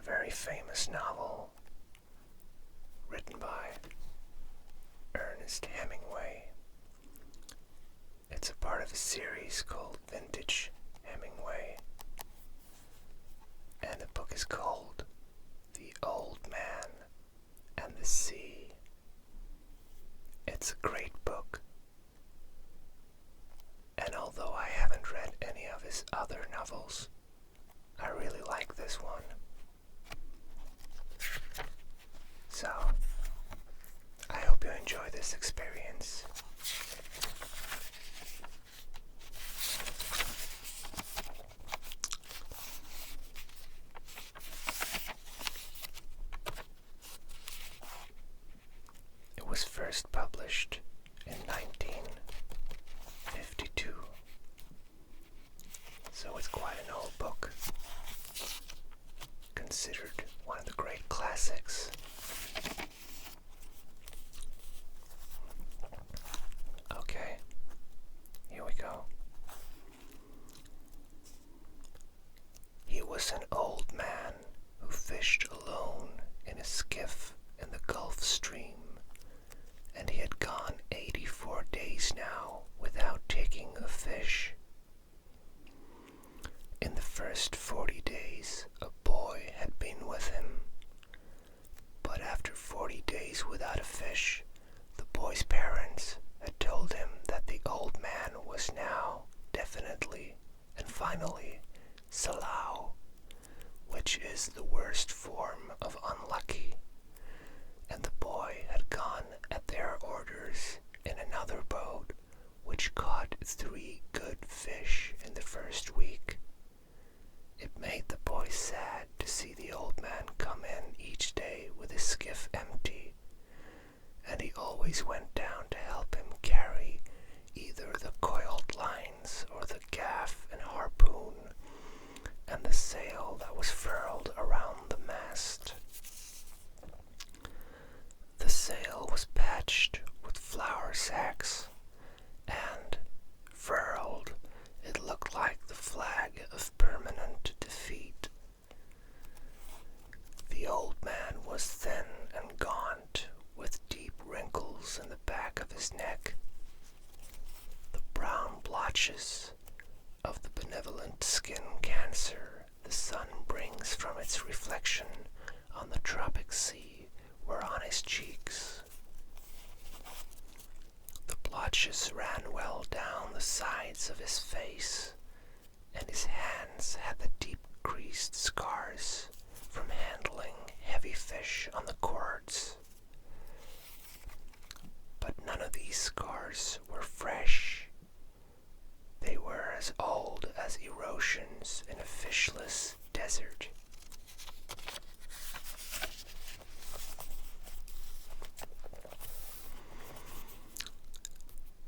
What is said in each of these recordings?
very famous novel written by Ernest Hemingway. It's a part of a series called Vintage Hemingway, and the book is called The Old Man and the Sea. It's a great book, and although I haven't read any of his other novels, I really like this one. So, I hope you enjoy this experience. It was first published in 1952, so it's quite an old book, considered one of the great classics. Okay, here we go. He was an old man who fished alone in a skiff in the Gulf Stream, and he had gone 84 days now without taking a fish. In the first 40 days, a boy had been with him, but after 40 days without a fish, the boy's parents had told him that the old man was now definitely and finally Salau, which is the worst form of unlucky, and the boy had gone at their orders in another boat which caught 3 good fish in the first week. It made the boy sad to see the old man come in each day with his skiff empty, and he always went down to help him carry either the coiled lines or the gaff and harpoon and the sail that was furled around the mast. The sail was patched with flour sacks, and, furled, it looked like the flag of permanent defeat. The old man was thin and gaunt, with deep wrinkles in the back of his neck. The brown blotches of the benevolent skin cancer the sun brings from its reflection on the tropic sea were on his cheeks. The blotches ran well down the sides of his face, and his hands had the deep creased scars from handling heavy fish on the cords. But none of these scars were fresh. They were as old as erosions in a fishless desert.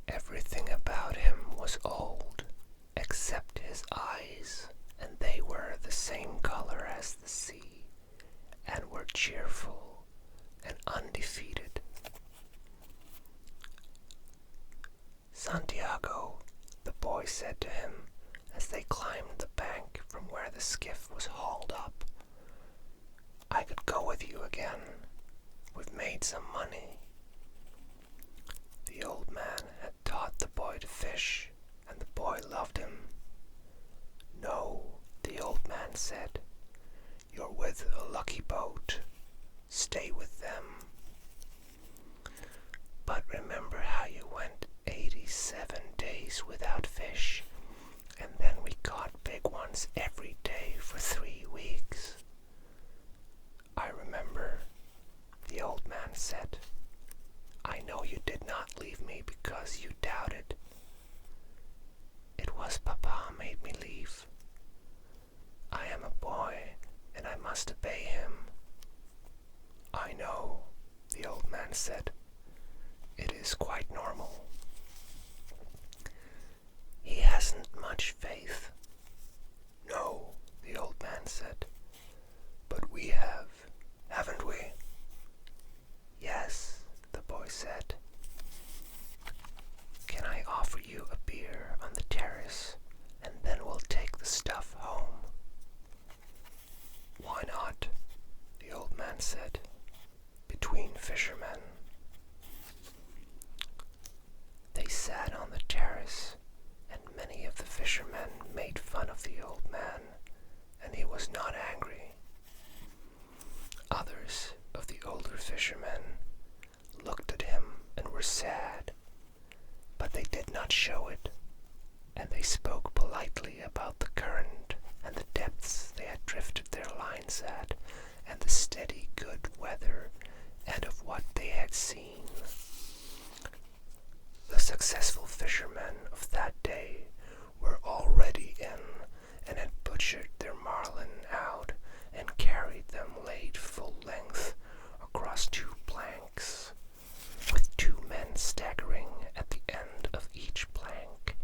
Everything about him was old, except his eyes, and they were the same color as the sea, and were cheerful and undefeated. Santiago, the boy said to him as they climbed the bank from where the skiff was hauled up, "I could go with you again. We've made some money." The old man had taught the boy to fish, and the boy loved him. "No," the old man said, "you're with a lucky boat. Stay with them. But remember how you went 87 days without fish, and then we caught big ones every day for 3 weeks." "I remember," the old man said. "I know you did not leave me because you doubted. It was Papa made me leave. I am a boy, and I must obey him." "I know," the old man said. "It is quite normal." "He hasn't much faith." "No," the old man said. "But we have, haven't we?" "Yes," the boy said. "Can I offer you a beer on the terrace, and then we'll take the stuff home?" "Why not?" of the old man, and he was not angry. Others of the older fishermen looked at him and were sad, but they did not show it, and they spoke politely about the current and the depths they had drifted their lines at, and the steady good weather, and of what they had seen. The successful fishermen of that day were already in, and had butchered their marlin out, and carried them laid full length across 2 planks, with 2 men staggering at the end of each plank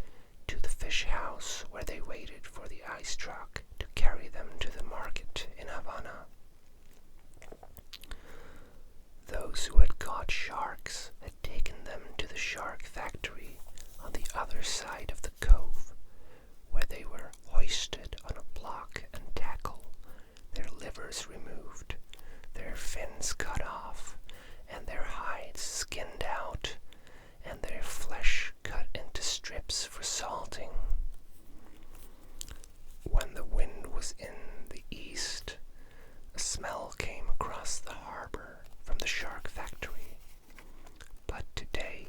to the fish house, where they waited for the ice truck to carry them to the market in Havana. Those who had caught sharks had taken them to the shark factory on the other side of the cove, where they were hoisted on a block and tackle, their livers removed, their fins cut off, and their hides skinned out, and their flesh cut into strips for salting. When the wind was in the east, a smell came across the harbor from the shark factory, but today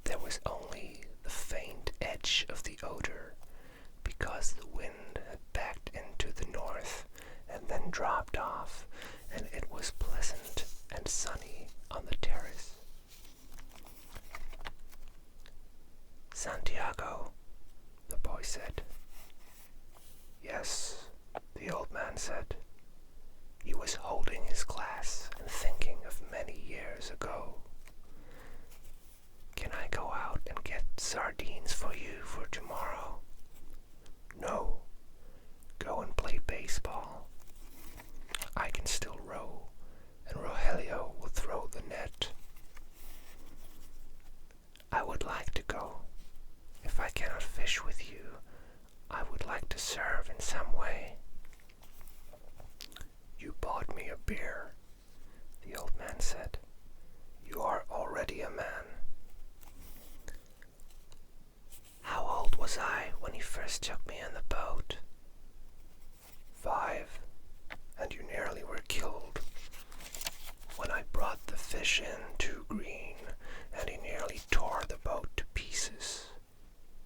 there was only the faint edge of the odor, because the wind had backed into the north and then dropped off, and it was pleasant and sunny on the terrace. "Santiago," the boy said. "Yes," the old man said. He was holding his glass and thinking of many years ago. "Can I go out and get sardines for you for tomorrow?" "No. Go and play baseball. I can still row, and Rogelio will throw the net." "I would like to go. If I cannot fish with you, I would like to serve in some way." "You bought me a beer," the old man said. "You are already a man." "How old was I when you first took me in the boat?" "5, and you nearly were killed when I brought the fish in too green, and he nearly tore the boat to pieces.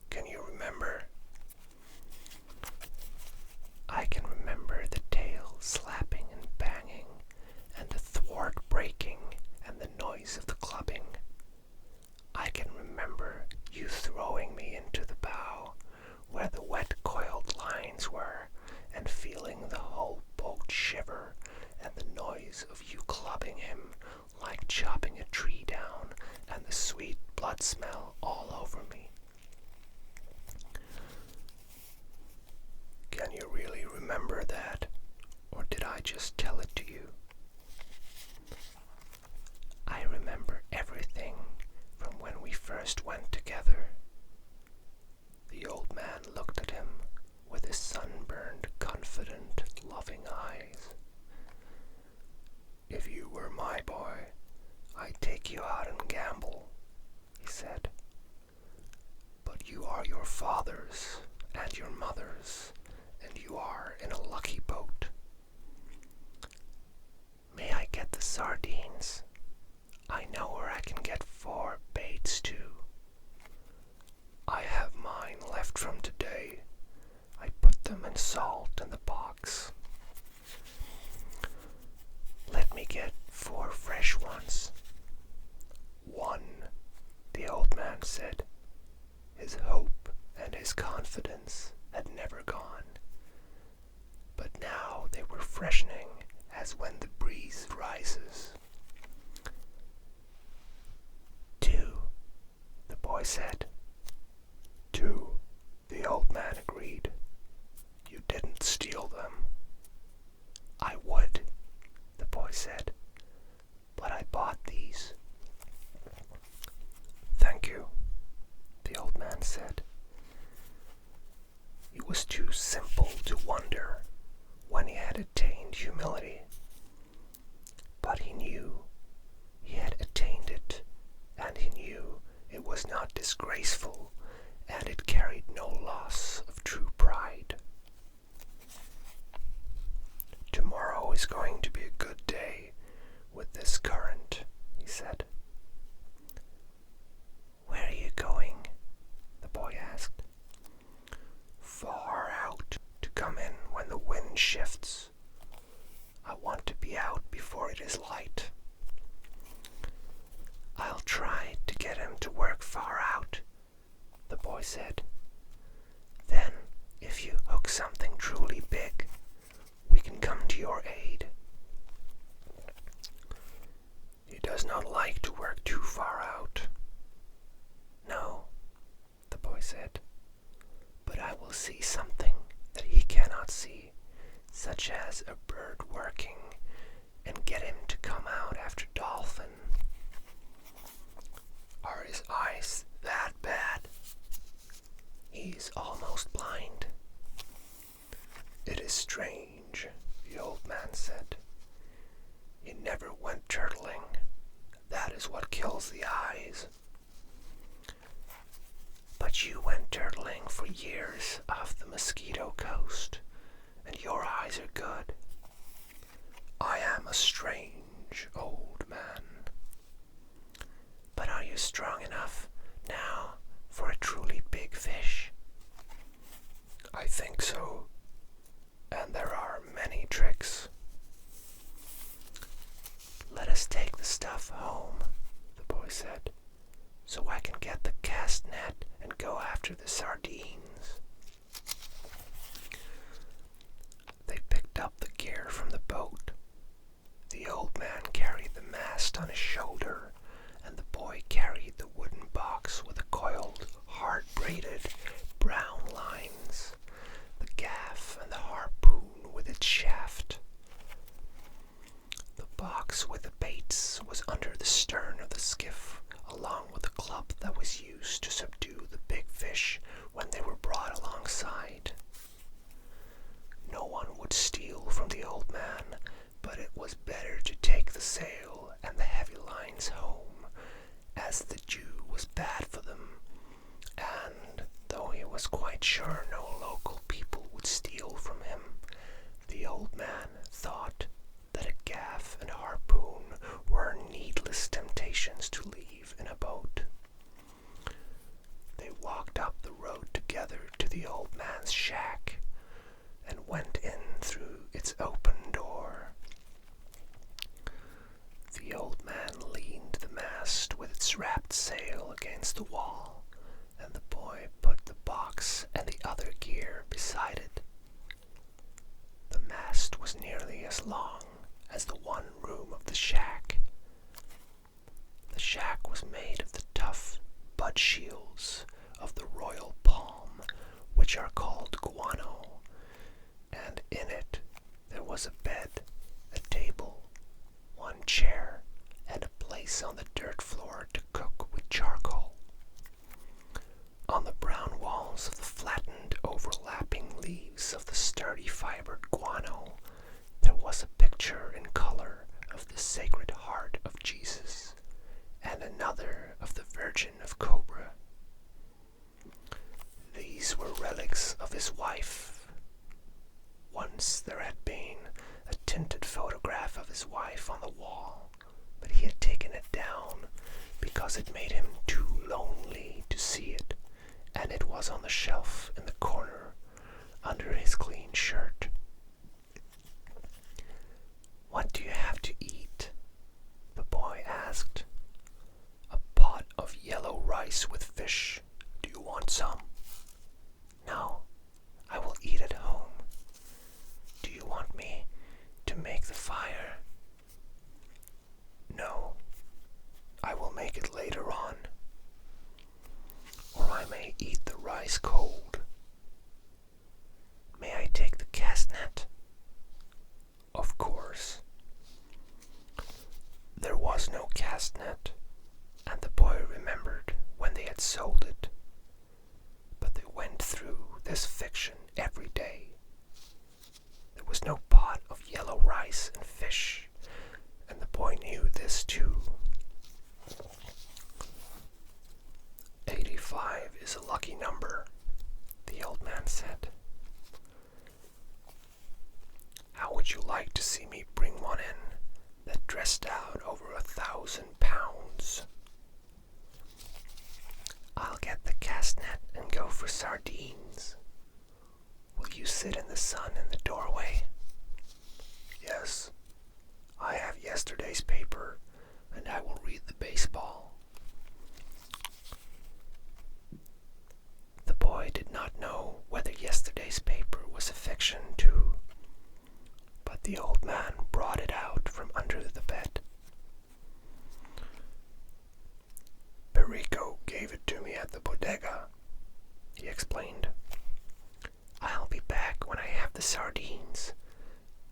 Can you remember?" "I can remember the tail slapping and banging, and the thwart breaking, and the noise of the clubbing. I can remember you throwing me into the bow, where the wet coiled lines were, and feeling the whole boat shiver, and the noise of you clubbing him like chopping a tree down, and the sweet blood smell all over me. Can you really remember that, or did I just tell it to you?" "I remember everything from when we first went together." The old man looked at him with his sunburned, confident, loving eyes. "If you were my boy, I'd take you out and gamble," he said. "But you are your father's and your mother's, and you are in a lucky boat." "May I get the sardines? I know where I can get 4 baits too." "I have mine left from today. I put them in salt in the box." "Let me get 4 fresh ones." "1," the old man said. His hope and his confidence had never gone, but now they were freshening as when the breeze rises. "2," the boy said. "2," the old man agreed. "You didn't steal them." "I would," the boy said, "but I bought these." "Thank you," the old man said. He was too simple to wonder when he had attained humility, but he knew he had attained it, and he knew it was not disgraceful, and it carried no loss of true pride. shifts. I want to be out before it is light. I'll try to get him to work far out, the boy said. Then, if you hook something truly big, we can come to your aid. He does not like to work too far out. No, the boy said, but I will see something that he cannot see, such as a bird working, and get him to come out after dolphin. Are his eyes that bad? He's almost blind. It is strange, the old man said. He never went turtling. That is what kills the eyes. But you went turtling for years off the Mosquito Coast, and your eyes are good. I am a strange old man. But are you strong enough now for a truly big fish? I think so, and there are many tricks. Let us take the stuff home, the boy said, so I can get the cast net and go after the sardines. They picked up the gear from the boat. The old man carried the mast on his shoulder, and the boy carried the wooden box with the coiled, hard-braided brown lines, the gaff and the harpoon with its shaft. The box with the baits was under the stern of the skiff, along with the club that was used to subdue the big fish when they were brought alongside. No one would steal from the old man, but it was better to take the sail and the heavy lines home, as the Jew was bad for them, and though he was quite sure no local people would steal from him, the old man thought that a gaff and harpoon were needless temptations to leave in a boat. They walked up the road together to the old man's shack and went in through its open door. The old man leaned the mast with its wrapped sail against the wall, and the boy put the box and the other gear beside it. The mast was nearly as long as the one room of the shack. The shack was made of the tough bud shields of the royal palm, which are called guano, and in it there was a bed, a table, one chair, and a place on the dirt floor to cook with charcoal. On the brown walls of the flattened, overlapping leaves of the sturdy fibered guano, there was a picture in color of the Sacred Heart of Jesus, and another of the Virgin of Cobra. These were relics of his wife. Once there had been a tinted photograph of his wife on the wall, but he had taken it down because it made him too lonely to see it, and it was on the shelf in the corner under his clean shirt. What do you have to eat? The boy asked. A pot of yellow rice with fish. Do you want some? No, I will eat at home. Do you want me to make the fire? No, I will make it later on. Or I may eat the rice cold. May I take the cast net? Of course. There was no cast net, and the boy remembered when they had sold it. But they went through this fiction every day. There was no pot of yellow rice and fish, and the boy knew this too. 85 is a lucky number, the old man said. How would you like to see me bring one in that dressed out over 1,000 pounds? I'll get the cast net and go for sardines. Will you sit in the sun in the doorway Yes, I have yesterday's paper, and I will read the baseball. The boy did not know whether yesterday's paper was a fiction too, but the old man brought it out from under the bed. Perico gave it to me at the bodega, he explained. I'll be back when I have the sardines.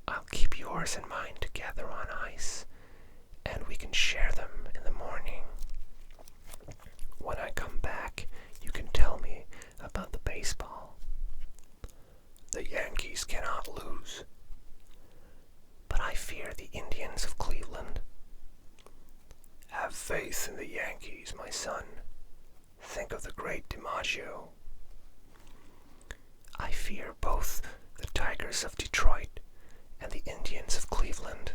I'll keep yours and mine together on ice, and we can share them in the morning. When I come back, you can tell me about the baseball. The Yankees cannot lose. But I fear the Indians of Cleveland. Have faith in the Yankees, my son. Think of the great DiMaggio. I fear both the Tigers of Detroit and the Indians of Cleveland.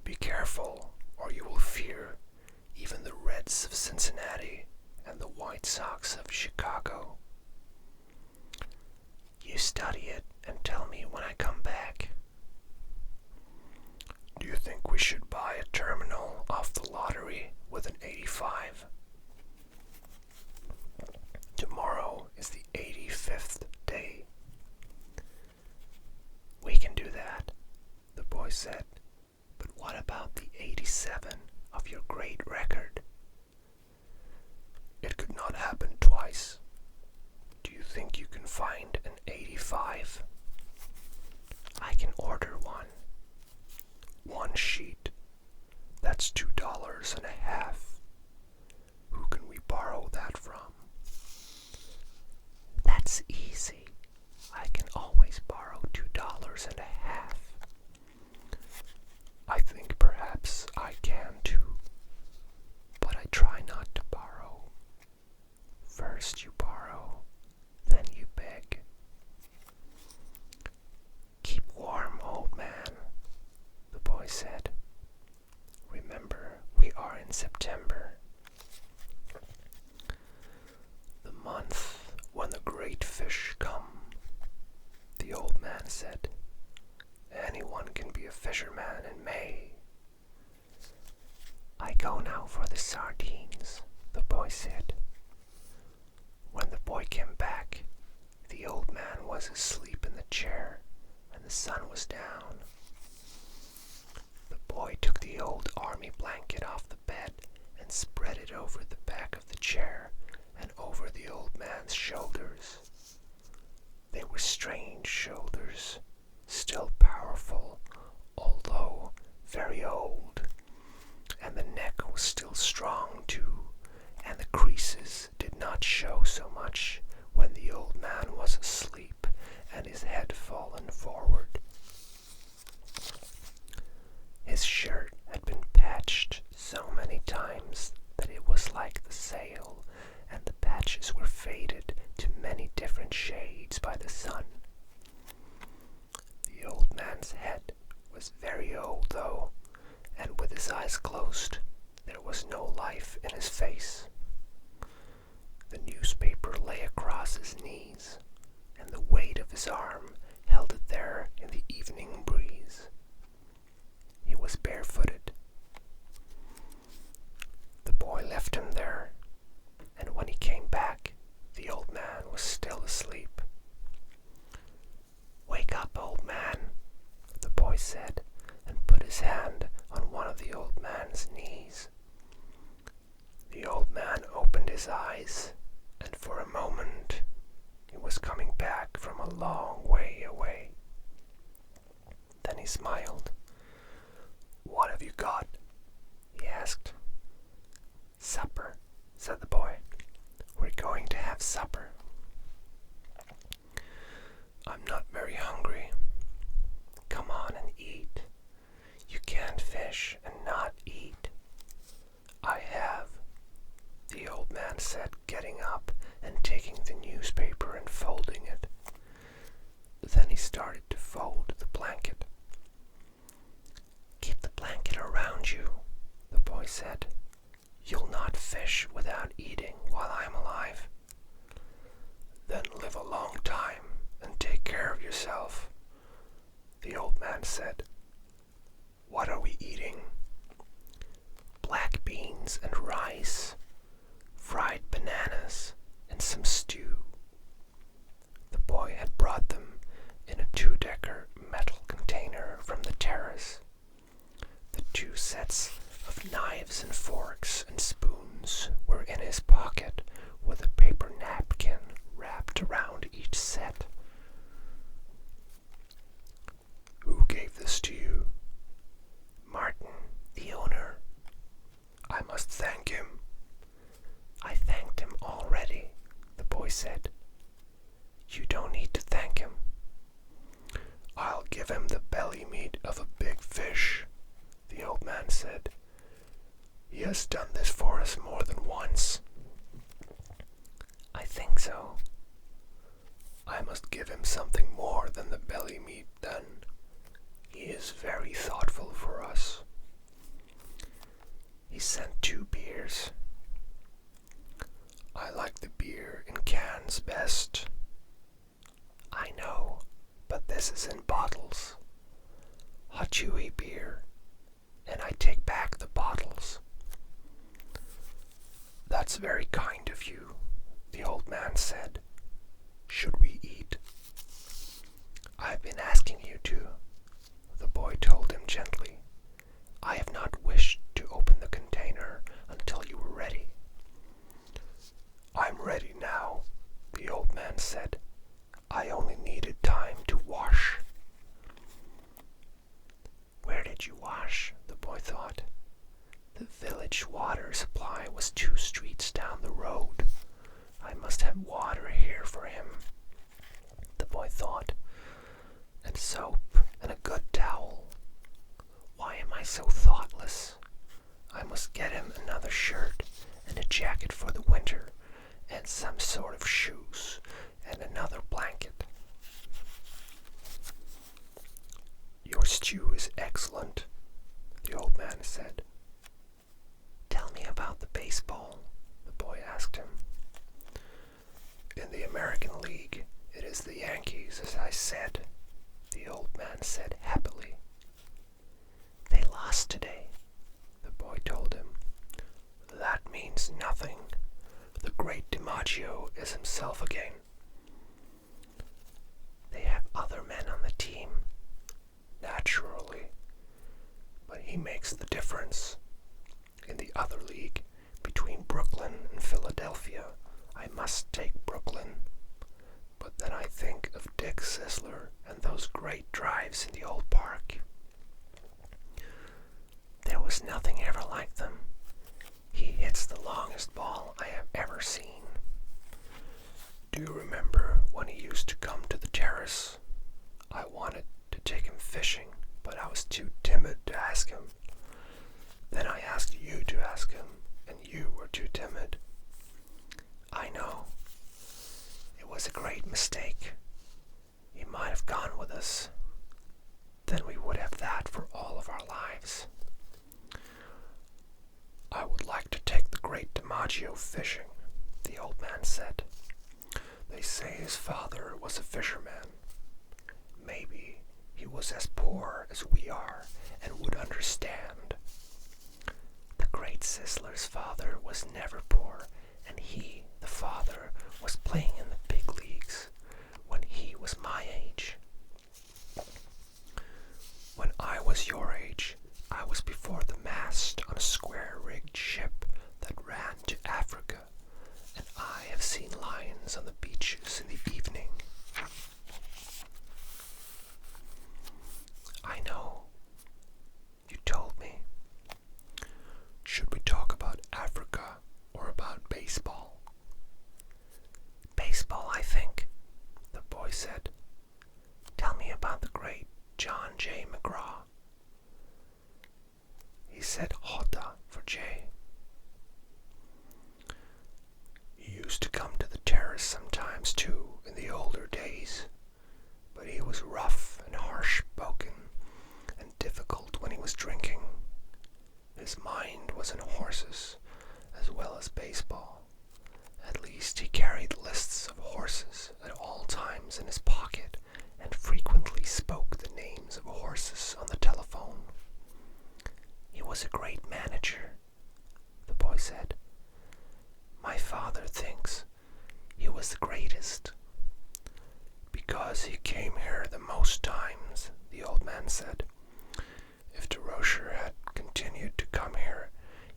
Be careful, or you will fear even the Reds of Cincinnati and the White Sox of Chicago. You study it and tell me when I come back. Do you think we should buy a terminal off the lottery with an 85? Tomorrow is the 85th day. We can do that, the boy said. But what about the 87 of your great record? It could not happen twice. Do you think you can find an 85? I can order one. One sheet. That's $2.50. Who can we borrow that from? That's easy. I can always borrow $2.50. I think perhaps I can too, but I try not to borrow. First you borrow, then you beg. Keep warm, old man, the boy said. Remember, we are in September, the month when the great fish come, the old man said. Anyone can be a fisherman in May. I go now for the sardines, the boy said. When the boy came back, the old man was asleep in the chair and the sun was down. The boy took the old army blanket off the bed and spread it over the back of the chair and over the old man's shoulders. They were strange shoulders, still powerful, although very old, and the neck was still strong too, and the creases did not show so much when the old man was asleep and his head fallen forward. His shirt had been patched so many times that it was like the sail, and the patches were faded to many different shades by the sun. The old man's head was very old, though, and with his eyes closed, there was no life in his face. The newspaper lay across his knees, and the weight of his arm held it there in the evening breeze. He was barefooted. The boy left him there, and when he came back, the old man was still asleep. Wake up, old man, the boy said, and put his hand on one of the old man's knees. The old man opened his eyes, and for a moment he was coming back from a long way away. Then he smiled. What have you got? He asked. Supper, said the boy. We're going to have supper. I'm not very hungry. Come on and eat. You can't fish and not eat. I have, the old man said, getting up and taking the newspaper and folding it. Then he started to fold the blanket. Keep the blanket around you, the boy said. You'll not fish without eating while I'm alive. Then live a long time and take said. "You don't need to thank him." "I'll give him the belly meat of a big fish," the old man said. "He has done this for us more than once." "I think so." "I must give him something more than the belly meat, then. He is very thoughtful for us." He sent 2 beers. "I like the beer in cans best." "I know, but this is in bottles. Hachiui beer, and I take back the bottles." "That's very kind of you," the old man said. "Should we eat?" "I've been asking you to," the boy told him gently. "I have not wished to open the container until you were ready." "I'm ready now," the old man said. "I only needed time to wash." Where did you wash? The boy thought. The village water supply was 2 streets down the road. I must have water here for him, the boy thought, and soap and a good towel. Why am I so thoughtless? I must get him another shirt and a jacket for the winter, and some sort of shoes and another blanket. "Your stew is excellent," the old man said. "Tell me about the baseball," the boy asked him. "In the American League, it is the Yankees, as I said," the old man said happily. "They lost today," the boy told him. "That means nothing. The great DiMaggio is himself again." "They have other men on the team." "Naturally. But he makes the difference. In the other league, between Brooklyn and Philadelphia, I must take Brooklyn. But then I think of Dick Sisler and those great drives in the old park. There was nothing ever like them. He hits the longest ball I have ever seen. Do you remember when he used to come to the terrace? I wanted to take him fishing, but I was too timid to ask him. Then I asked you to ask him, and you were too timid. I know. It was a great mistake. He might have gone with us. Then we would have that for all of our lives. I would like to take the great DiMaggio fishing, the old man said. They say his father was a fisherman. Maybe he was as poor as we are and would understand. The great Sisler's father was never poor, and he, the father, was playing in the big leagues when he was my age. When I was your age, I was before the mast on a square-rigged ship that ran to Africa, and I have seen lions on the beaches in the evening. I know. You told me. Should we talk about Africa or about baseball? Baseball, I think, the boy said. Tell me about the great John J. McGraw. He said Hota for J. He used to come to the terrace sometimes too in the older days, but he was rough and harsh-spoken and difficult when he was drinking. His mind was in horses as well as baseball. At least he carried lists of horses at all times in his pocket and frequently spoke the names of horses on the telephone. He was a great manager, the boy said. My father thinks he was the greatest. Because he came here the most times, the old man said. If DeRocher had continued to come here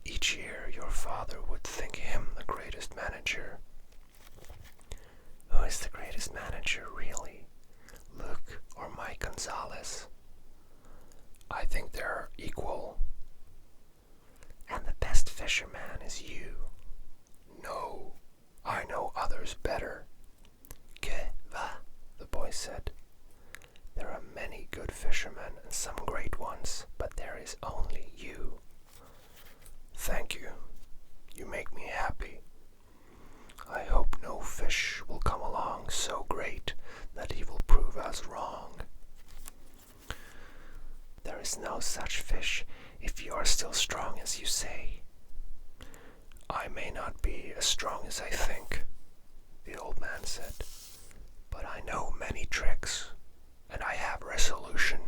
each year, your father would think him the greatest manager. Who is the greatest manager, really? Luke or Mike Gonzalez? I think they're equal. And the best fisherman is you. No, I know others better. such fish if you are still strong as you say." "I may not be as strong as I think," the old man said, "but I know many tricks, and I have resolution."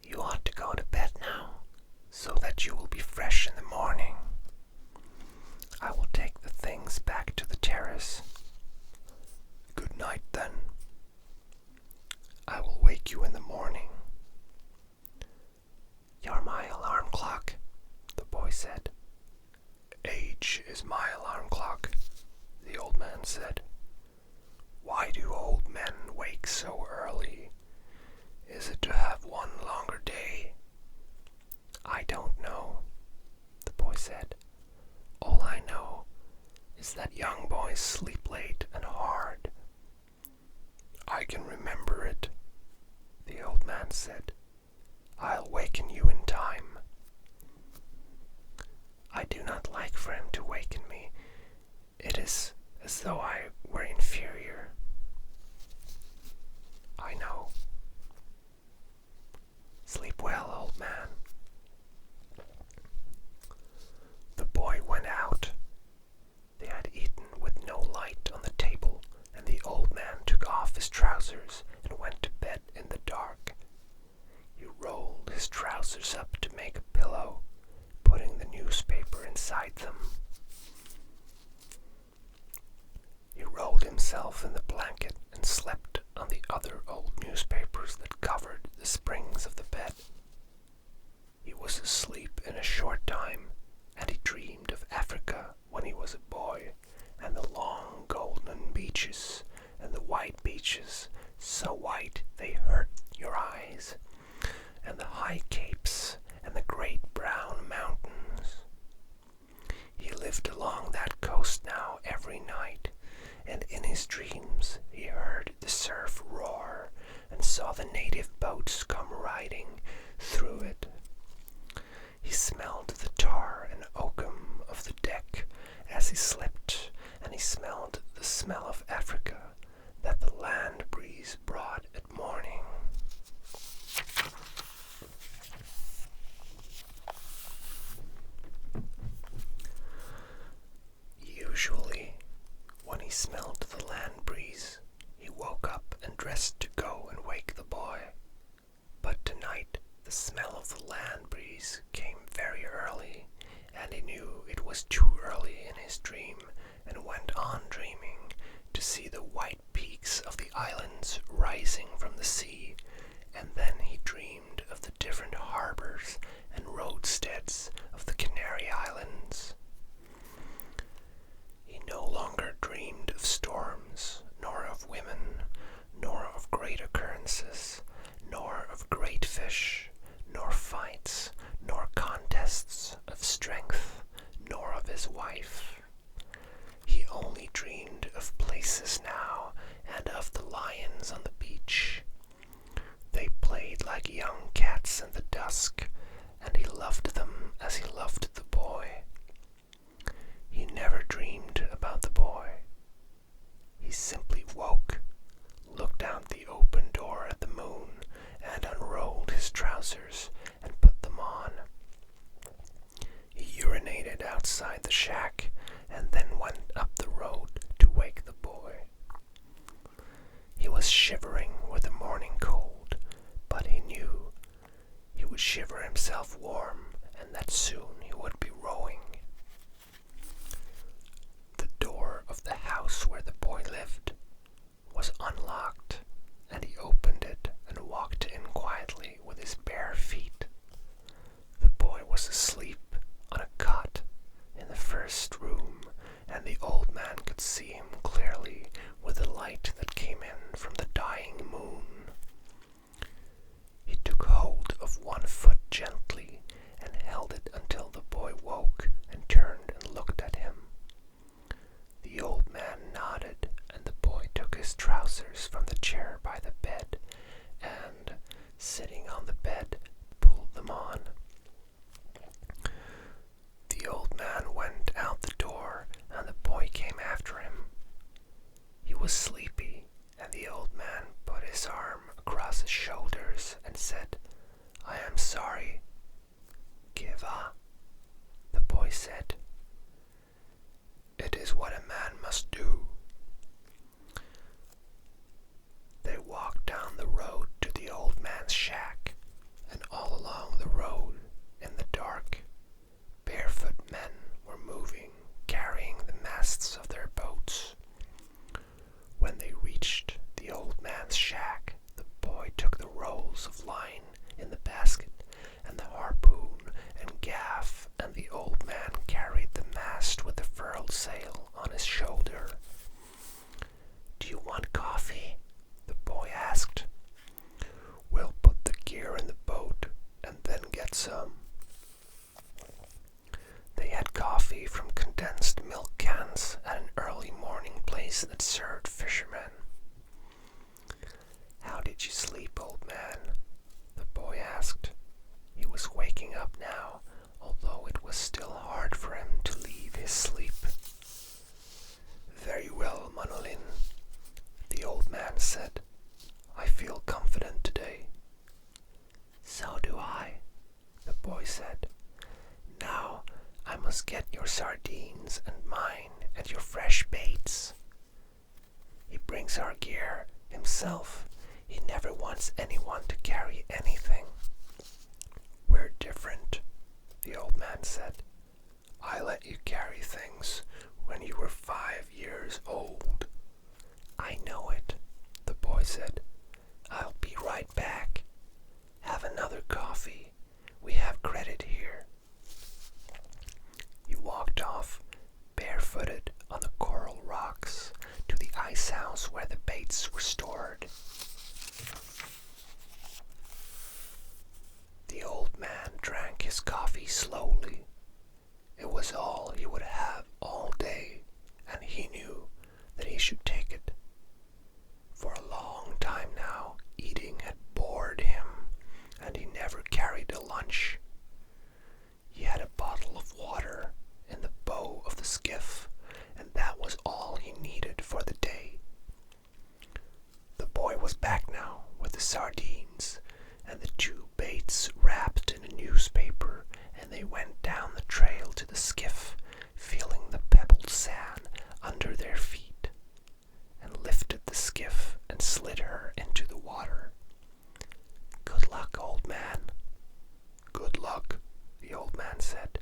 "You ought to go to bed now, so that you will be fresh in the morning. I will take the things back to the terrace." "Good night, then. I will wake you in the morning." "You're my alarm clock," the boy said. "Age is my alarm clock," the old man said. "Why do old men wake so early? Is it to have one longer day?" "I don't know," the boy said. "All I know is that young boys sleep late and hard." "I can remember it," the old man said. "I'll waken you in time." "I do not like for him to waken me. It is as though I were inferior." "I know. Sleep well, old man." The boy went out. They had eaten with no light on the table, and the old man took off his trousers and went to bed in the dark. He rolled his trousers up to make a pillow, putting the newspaper inside them. He rolled himself in the blanket and slept on the other old newspapers that covered the springs of the bed. He was asleep in a short time, and he dreamed of Africa when he was a boy, and the long golden beaches, and the white beaches, so white they hurt your eyes, and the high capes, and the great brown mountains. He lived along that coast now every night, and in his dreams he heard the surf roar and saw the native boats come riding through it. He smelled the tar and oakum of the deck as he slept, and he smelled the smell of Africa that the land breeze brought at morning. Usually, when he smelled the land breeze, he woke up and dressed to go and wake the boy. But tonight, the smell of the land breeze came very early, and he knew it was too early in his dream, and went on dreaming to see the white peaks of the islands rising from the sea, and then he dreamed of the different harbors and roadsteads of the Canary Islands. He no longer dreamed of storms, nor of women, nor of great occurrences, nor of great fish, nor fights, nor contests of strength, nor of his wife. He only dreamed of places now, and of the lions on the beach. They played like young cats in the dusk, and he loved them as he loved the boy. He never dreamed about the boy. He simply woke, looked out the open door at the moon, and unrolled his trousers and put them on. He urinated outside the shack, and then went up the road to wake the boy. He was shivering with the morning cold, but he knew he would shiver himself warm, and that soon he would be rowing. The door of the house where the boy lived was unlocked, and he opened it and walked in quietly with his bare feet. The boy was asleep on a cot in the first room, and the old man could see him clearly with the light that came in from the dying moon. He took hold of one foot gently and held it until the boy woke and turned and looked at him. The old man nodded, and the boy took his trousers from the chair by the bed and, sitting on the bed, pulled them on. The old man went out the door, and the boy came after him. He was sleepy, and the old man put his arm across his shoulders and said, eyes that served fishermen. "How did you sleep, old man?" the boy asked. He was waking up now, although it was still hard for him to leave his sleep. "Very well, Manolin," the old man said. "I feel confident today." "So do I," the boy said. "Now I must get your sardines and mine and your fresh baits. He brings our gear himself. He never wants anyone to carry anything." "We're different," the old man said. "I let you carry things when you were 5 years old." "I know it," the boy said. "I'll be right back. Have another coffee. We have credit here." He walked off, barefooted on the coral rocks, to the ice house where the baits were stored. The old man drank his coffee slowly. It was all he would have all day, and he knew that he should take it. For a long time now, eating had bored him, and he never carried a lunch. He had a bottle of water in the bow of the skiff, and that was all he needed for the day. The boy was back now with the sardines and the 2 baits wrapped in a newspaper, and they went down the trail to the skiff, feeling the pebbled sand under their feet, and lifted the skiff and slid her into the water. "Good luck, old man." "Good luck," the old man said.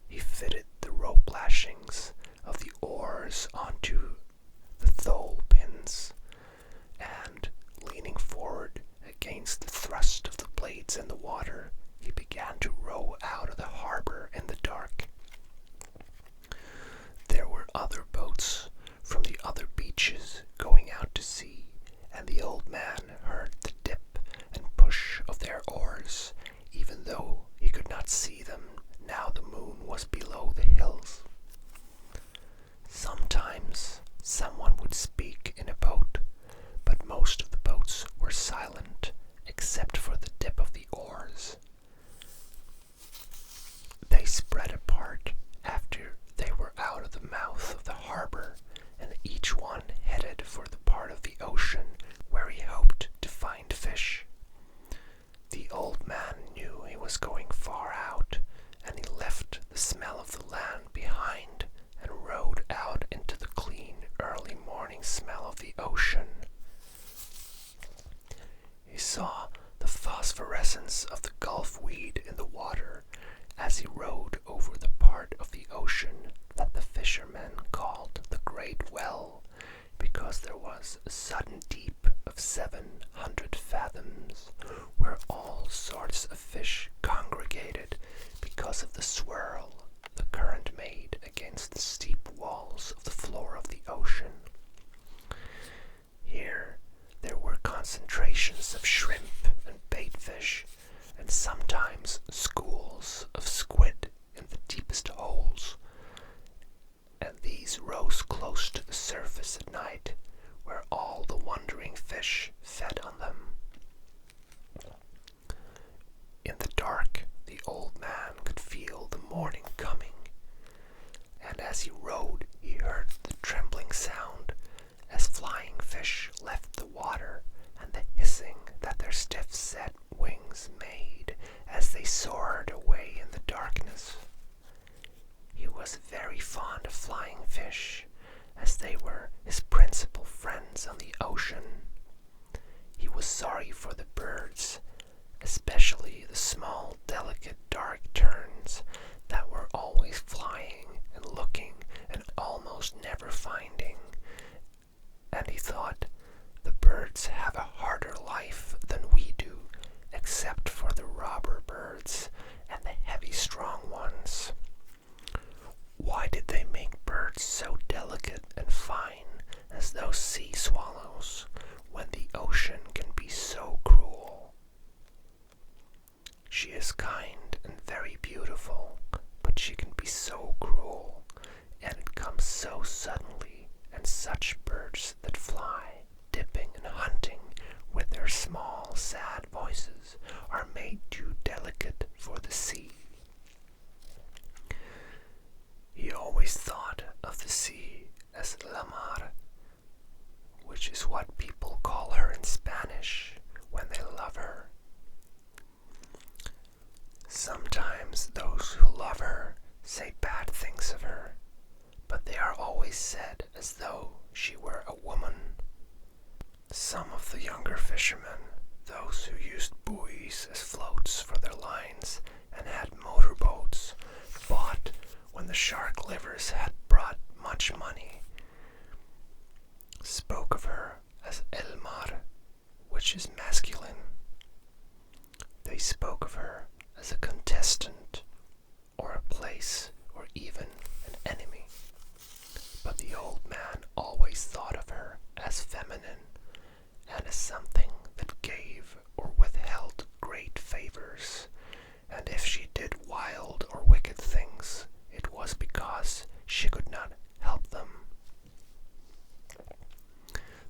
He fitted the rope lashings of the oars onto the thole pins, and, leaning forward against the thrust of the blades in the water, he began to row out of the harbor in the dark. There were other boats from the other beaches going out to sea, and the old man heard the dip and push of their oars, even though he could not see them now the moon was below the hills. Sometimes someone would speak in a boat, but most of the boats were silent except for the dip of the oars. They spread apart after they were out of the mouth of the harbor, and each one headed for the part of the ocean where he hoped to find fish. The old man knew he was going far out, and he left the smell of the land behind and rowed out into the clean early morning smell of the ocean. He saw the phosphorescence of the Gulf weed in the water as he rowed over the part of the ocean that the fishermen called the Great Well, because there was a sudden deep of 700 fathoms where all sorts of fish congregated because of the swirl the current made against the steep walls of the floor of the ocean. Here there were concentrations of shrimp and baitfish, and sometimes schools of squid in the deepest holes, and these rose close to the surface at night, where all the wandering fish fed on them. In the dark, the old man could feel the morning coming, and as he rowed, he heard the trembling sound as flying fish left the water, and the hissing that their stiff-set wings made as they soared away in the darkness. He was very fond of flying fish, as they were his principal friends on the ocean. He was sorry for the birds, especially the small, delicate, dark terns that were always flying and looking and almost never finding. And he thought, the birds have a harder life than we do, except for the robber birds and the heavy, strong ones. Why did they make birds so delicate and fine as those sea swallows, when the ocean can be so cruel? She is kind and very beautiful, but she can be so cruel, and it comes so suddenly and always said as though she were a woman. Some of the younger fishermen, those who used buoys as floats for their lines and had motorboats, bought when the shark livers had brought much money, spoke of her as El Mar, which is masculine. They spoke of her as a contestant, or a place, or even an enemy. But the old man always thought of her as feminine, and as something that gave or withheld great favors, and if she did wild or wicked things, it was because she could not help them.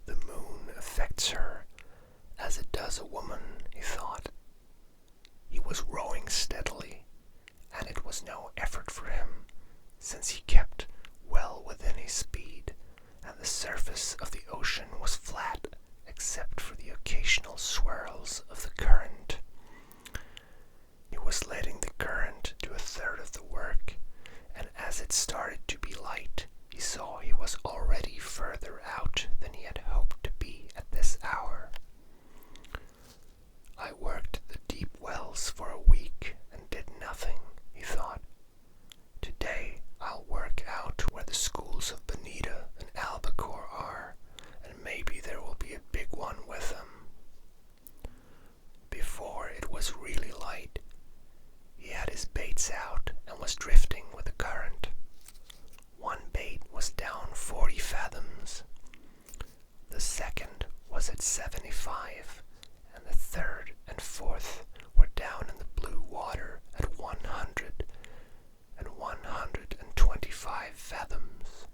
The moon affects her as it does a woman, he thought. He was rowing steadily, and it was no effort for him, since he kept well within his speed, and the surface of the ocean was flat except for the occasional swirls of the current. He was letting the current do a third of the work, and as it started to be light, he saw he was already further out than he had hoped to be at this hour. I worked the deep wells for a week and did nothing, he thought. Today I'll work out where the schools of Bonita and Albacore are, and maybe there will be a big one with them. Before it was really light, he had his baits out and was drifting with the current. One bait was down 40 fathoms. The second was at 75, and the third and fourth were down in the blue water at 100 and 125 fathoms.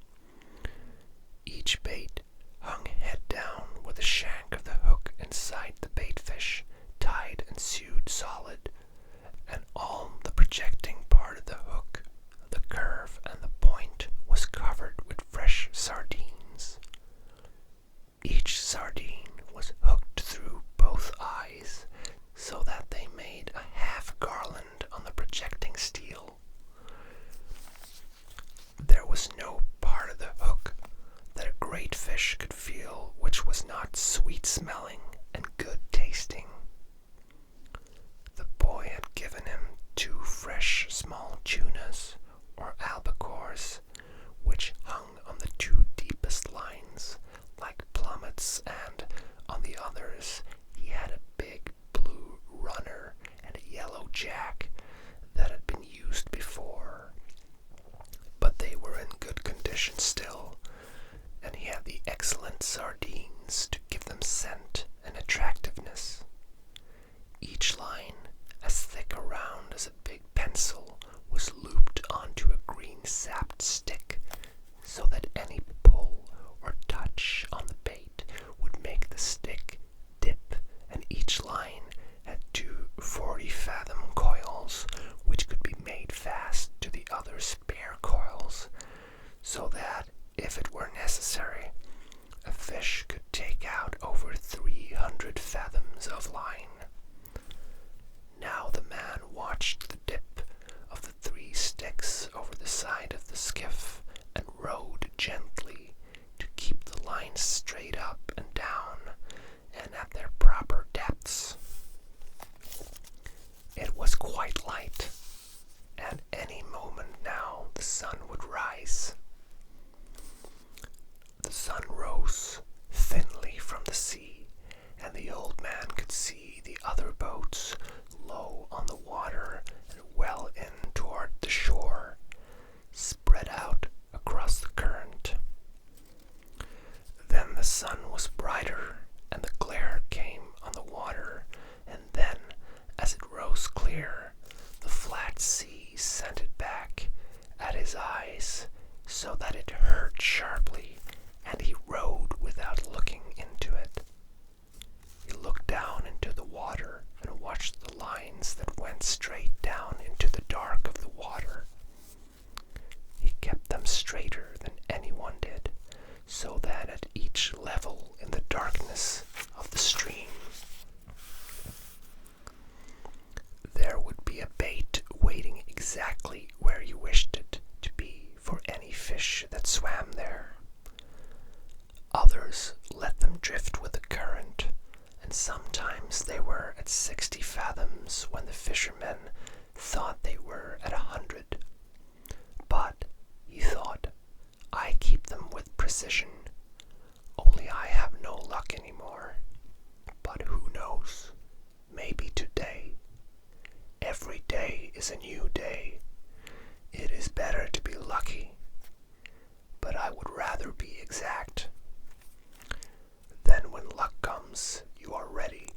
Each bait hung head down with the shank of the hook inside the baitfish, tied and sewed solid, and all the projecting part of the hook, the curve, and the point was covered with fresh sardines. Each sardine was hooked through both eyes, so that they made a half garland on the projecting steel. There was no part of the hook that a great fish could feel which was not sweet-smelling and good-tasting. The boy had given him 2 fresh small tunas, or albacores, which hung on the 2 deepest lines, like plummets, and on the others he had a big blue runner and a yellow jack that had been used before. But they were in good condition still, and he had the excellent sardines to give them scent and attractiveness. Each line, as thick around as a big pencil, was looped onto a green sapped stick, so that any pull or touch on the bait would make the stick dip, and each line had 2 40-fathom coils, which could be made fast to the other spare coils, so that, if it were necessary, a fish could take out over 300 fathoms of line. Now the man watched the dip of the 3 sticks over the side of the skiff and rowed gently to keep the lines straight up and down and at their proper depths. It was quite light, and any moment now the sun would rise. The sun rose thinly from the sea, and the old man could see the other boats low on the water and well in toward the shore, spread out across the current. Then the sun was brighter, and the glare came on the water, and then, as it rose clear, the flat sea sent it back at his eyes, so that it hurt sharply, and he rowed without looking into it. He looked down into the water and watched the lines that went straight down into the dark of the water. He kept them straighter than anyone did, so that at each level in the darkness of the stream there would be a bait waiting exactly where you wished it to be for any fish that swam there. oars let them drift with the current, and sometimes they were at 60 fathoms when the fishermen thought they were at 100. But, he thought, I keep them with precision, only I have no luck anymore. But who knows? Maybe today. Every day is a new day. It is better to be lucky, but I would rather be exact. Then when luck comes, you are ready.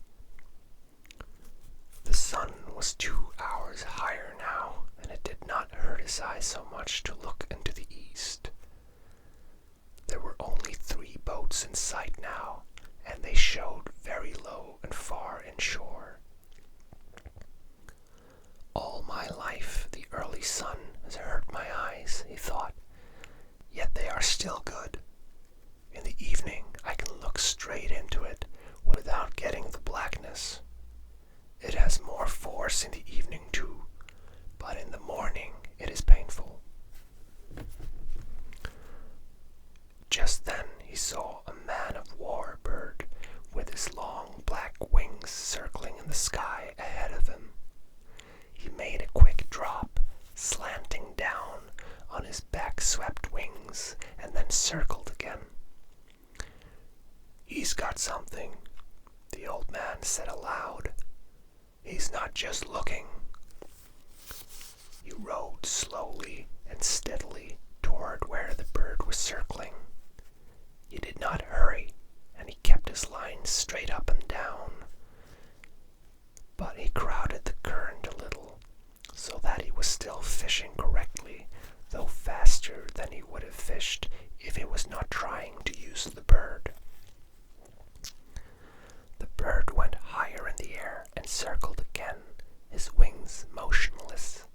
The sun was 2 hours higher now, and it did not hurt his eyes so much to look into the east. There were only 3 boats in sight now, and they showed very low and far inshore. All my life the early sun has hurt my eyes, he thought, yet they are still good. In the evening I can look straight into it without getting the blackness. It has more force in the evening too, but in the morning it is painful. Just then he saw a man-of-war bird with his long black wings circling in the sky ahead of him. He made a quick drop, slanting down on his back-swept wings, and then circled again. He's got something, the old man said aloud. He's not just looking. He rowed slowly and steadily toward where the bird was circling. He did not hurry, and he kept his line straight up and down. But he crowded the current a little, so that he was still fishing correctly, though faster than he would have fished if he was not trying to use the bird. The bird went higher in the air and circled again, his wings motionless.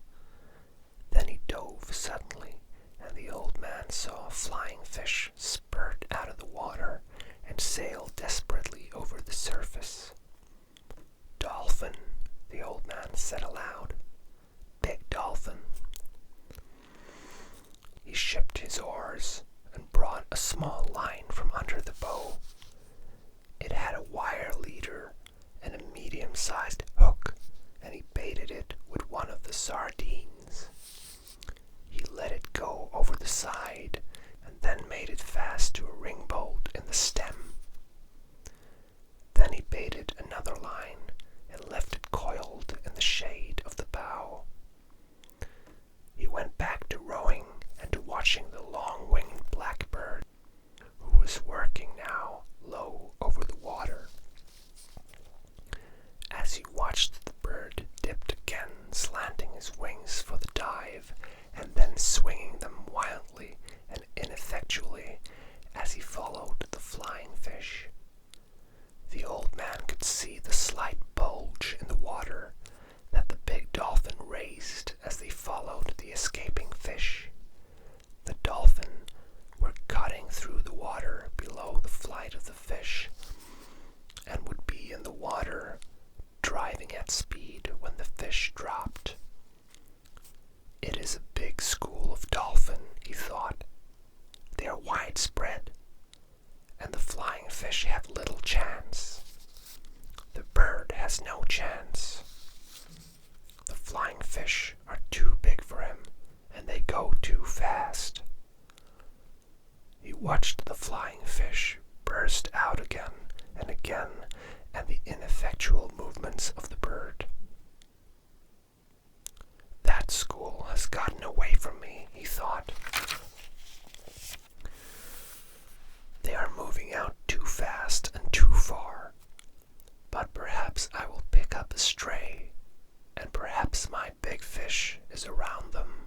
Then he dove suddenly, and the old man saw a flying fish spurt out of the water and sail desperately over the surface. Dolphin, the old man said aloud. Big dolphin. He shipped his oars and brought a small line from under the bow. It had a wire leader and a medium-sized hook, and he baited it with one of the sardines. He let it go over the side and then made it fast to a ring bolt in the stem. Then he baited another line and left it coiled in the shade of the bow. He went back to rowing and to watching the long-winged blackbird, who was working now low over the water. As he watched, the bird dipped again, slanting his wings for the dive, and then swinging them wildly and ineffectually as he followed the flying fish. The old man could see the slight bulge in the water that the big dolphin raised as they followed the escaping fish. The dolphin were cutting through the water below the flight of the fish, and would be in the water, driving at speed when the fish dropped. It is a big school of dolphin, he thought. They are widespread, and the flying fish have little chance. The bird has no chance. The flying fish are too big for him, and they go too fast. He watched the flying fish burst out again, and the ineffectual movements of the bird. That school has gotten away from me, he thought. They are moving out too fast and too far, but perhaps I will pick up a stray, and perhaps my big fish is around them.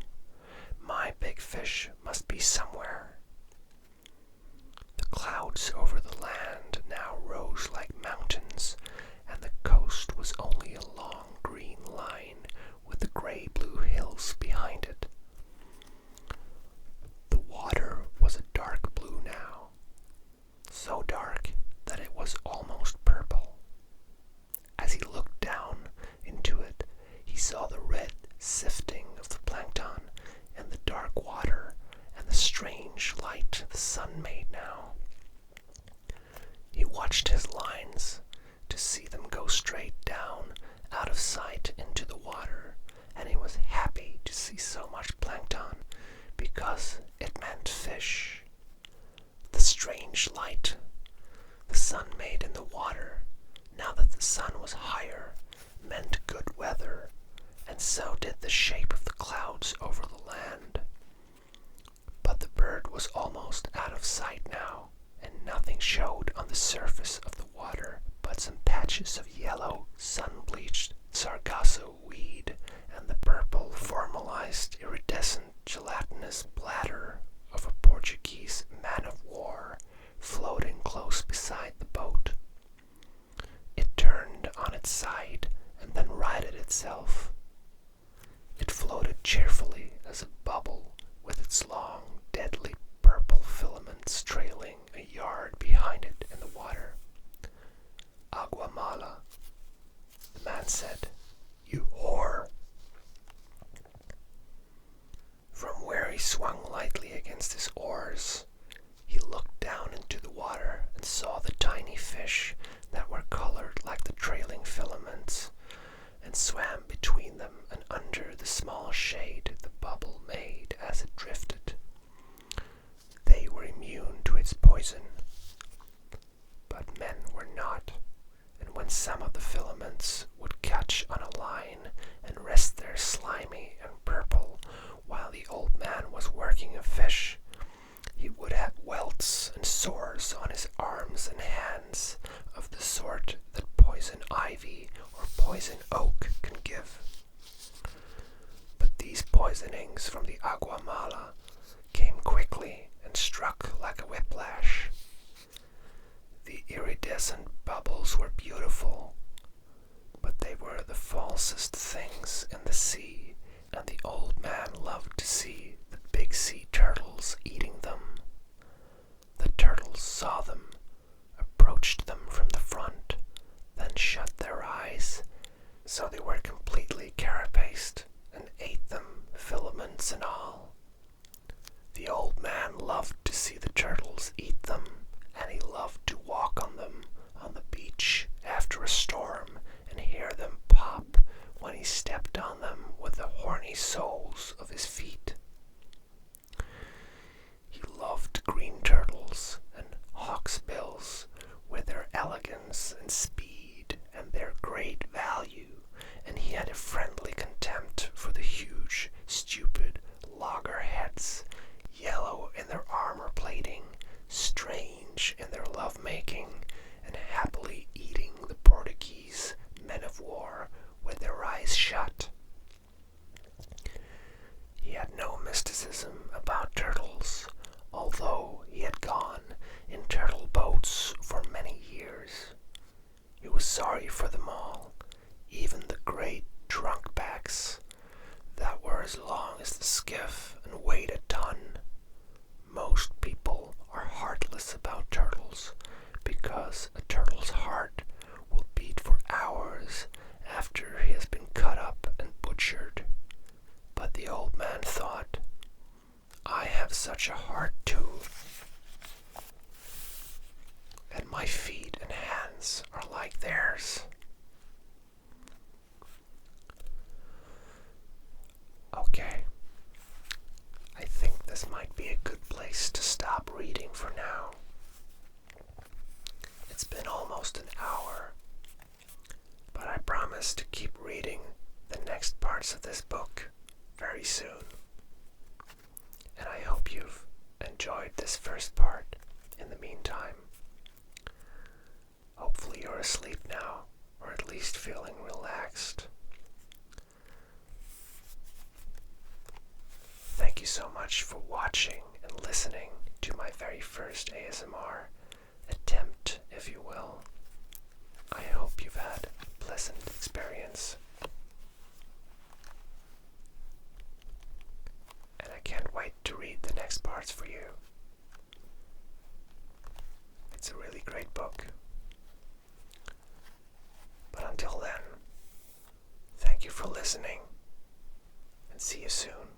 My big fish must be somewhere. The clouds over the land now rose like mountains, and the coast was only a long green line with the gray-blue hills behind it. The water was a dark blue now, so dark that it was almost purple. As he looked down into it, he saw the red sifting of the plankton in the dark water and the strange light the sun made now. watched his lines to see them go straight down, out of sight into the water, and he was happy to see so much plankton, because it meant fish. The strange light the sun made in the water, now that the sun was higher, meant good weather, and so did the shape of the clouds over the land. But the bird was almost out of sight now, and nothing showed on the surface of the water but some patches of yellow, sun-bleached sargasso weed and the purple, formalized, iridescent, gelatinous bladder of a Portuguese man-of-war floating close beside the boat. It turned on its side and then righted itself. It floated cheerfully as a bubble, with its long, deadly purple filaments trailing a yard behind it in the water. "Agua mala," the man said. "You whore." From where he swung lightly against his oars, he looked down into the water and saw the tiny fish that were colored like the trailing filaments, and swam between them and under the small shade the bubble made as it drifted. They were immune to its poison, but men were not, and when some of the filaments would catch on a line and rest there slimy and purple while the old man was working a fish, he would have welts and sores on his arms and hands of the sort that poison ivy or poison oak can give. But these poisonings from the agua mala came quickly and struck like a whiplash. The iridescent bubbles were beautiful, but they were the falsest things in the sea, and the old man loved to see the big sea turtles eating them. The turtles saw them, approached them from the front, then shut their eyes, so they were completely carapaced, and ate them, filaments and all. The old man loved to see the turtles eat them, and he loved to walk on them on the beach after a storm and hear them pop when he stepped on them with the horny soles of his feet. He loved green turtles and hawksbills with their elegance and speed and their great value, and he had a friendly contempt for the huge, stupid loggerheads, yellow in their armor plating, strange in their love-making, and happily eating the Portuguese men-of-war with their eyes shut. He had no mysticism about turtles, although he had gone in turtle boats for many years. He was sorry for them all, even the great trunkbacks that were as long as the skiff and weighed a ton. Most people are heartless about turtles because a turtle's heart will beat for hours after he has been cut up and butchered. But the old man thought, "I have such a heart too, and my feet and hands are like theirs." Okay, I think this might be a good place to stop reading for now. It's been almost an hour, but I promise to keep reading the next parts of this book very soon. And I hope you've enjoyed this first part in the meantime. Hopefully you're asleep now, or at least feeling relaxed. Thank you so much for watching and listening to my very first ASMR attempt, if you will. I hope you've had a pleasant experience. And I can't wait to read the next parts for you. It's a really great book. But until then, thank you for listening, and see you soon.